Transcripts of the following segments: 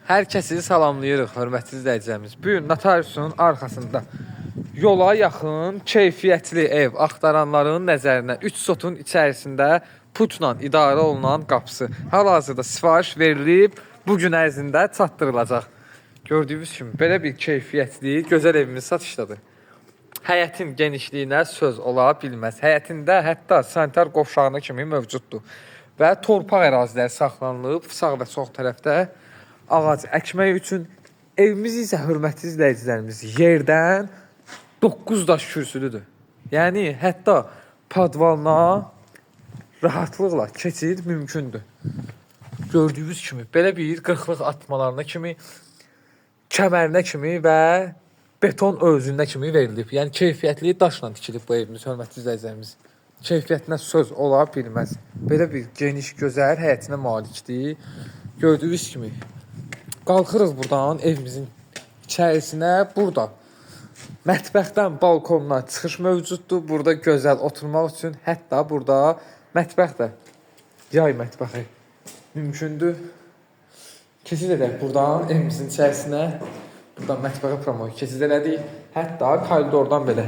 Hər kəsi salamlayırıq, hörmətli izləyicilərimiz. Bu gün notariusun arxasında yola yaxın, keyfiyyətli ev axtaranların nəzərinə 3 sotun içərisində putla idarə olunan qapısı hal-hazırda sifariş verilib, bu gün ərzində çatdırılacaq. Gördüyünüz kimi belə bir keyfiyyətli, gözəl evimiz satışdadır. Həyətin genişliyinə söz ola bilməz. Həyətində hətta sanitar qovşağına kimi mövcuddur və torpaq əraziləri saxlanılıb sağ və sol tərəfdə ağac əkmək üçün. Evimiz isə hörmətli izləyicilərimiz yerdən 9 daş kürsülüdür. Yəni hətta padvalına rahatlıqla keçid mümkündür. Gördüyünüz kimi belə bir 40-lıq atmalarına kimi, kəmərinə kimi və beton özündə kimi verilib. Yəni keyfiyyətli daşla tikilib bu evimiz, hörmətli izləyicilərimiz. Keyfiyyətinə söz ola bilməz. Belə bir geniş, gözəl həyətinə malikdir. Gördüyünüz kimi qalxırıq buradan evimizin içərisinə. Burada mətbəxdən balkondan çıxış mövcuddur. Burada gözəl oturmaq üçün, hətta burada mətbəx də yay mətbəxi mümkündür. Keçid edək buradan evimizin içərisinə. Buradan mətbəxə promoy keçid elədik. Hətta koridordan belə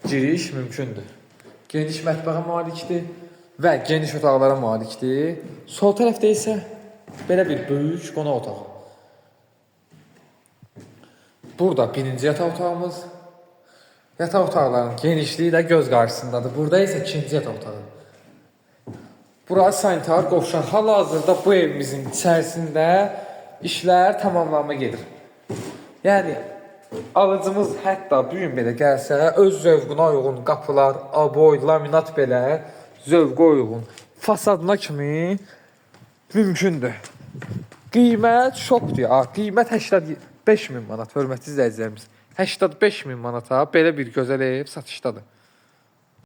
giriş mümkündür. Geniş mətbəxə malikdir və geniş otaqlara malikdir. Sol tərəfdə isə belə bir böyük qonaq otağı. Burada birinci yataq otağımız. Yataq otaqlarının genişliyi də göz qarşısındadır. Burada isə ikinci yataq otağı. Burası sanitar qovşaq. Hal-hazırda bu evimizin içərisində işlər tamamlanma gedir. Yəni alıcımız hətta bu gün belə gəlsə, öz zövqünə uyğun qapılar, aboy, laminat belə zövqə uyğun fasadına kimi mümkündür. Qiymət şokdur ya. Qiymət 85 min manat, hörmətli izləyicilərimiz. 85 min manata belə bir gözəl ev satışdadır.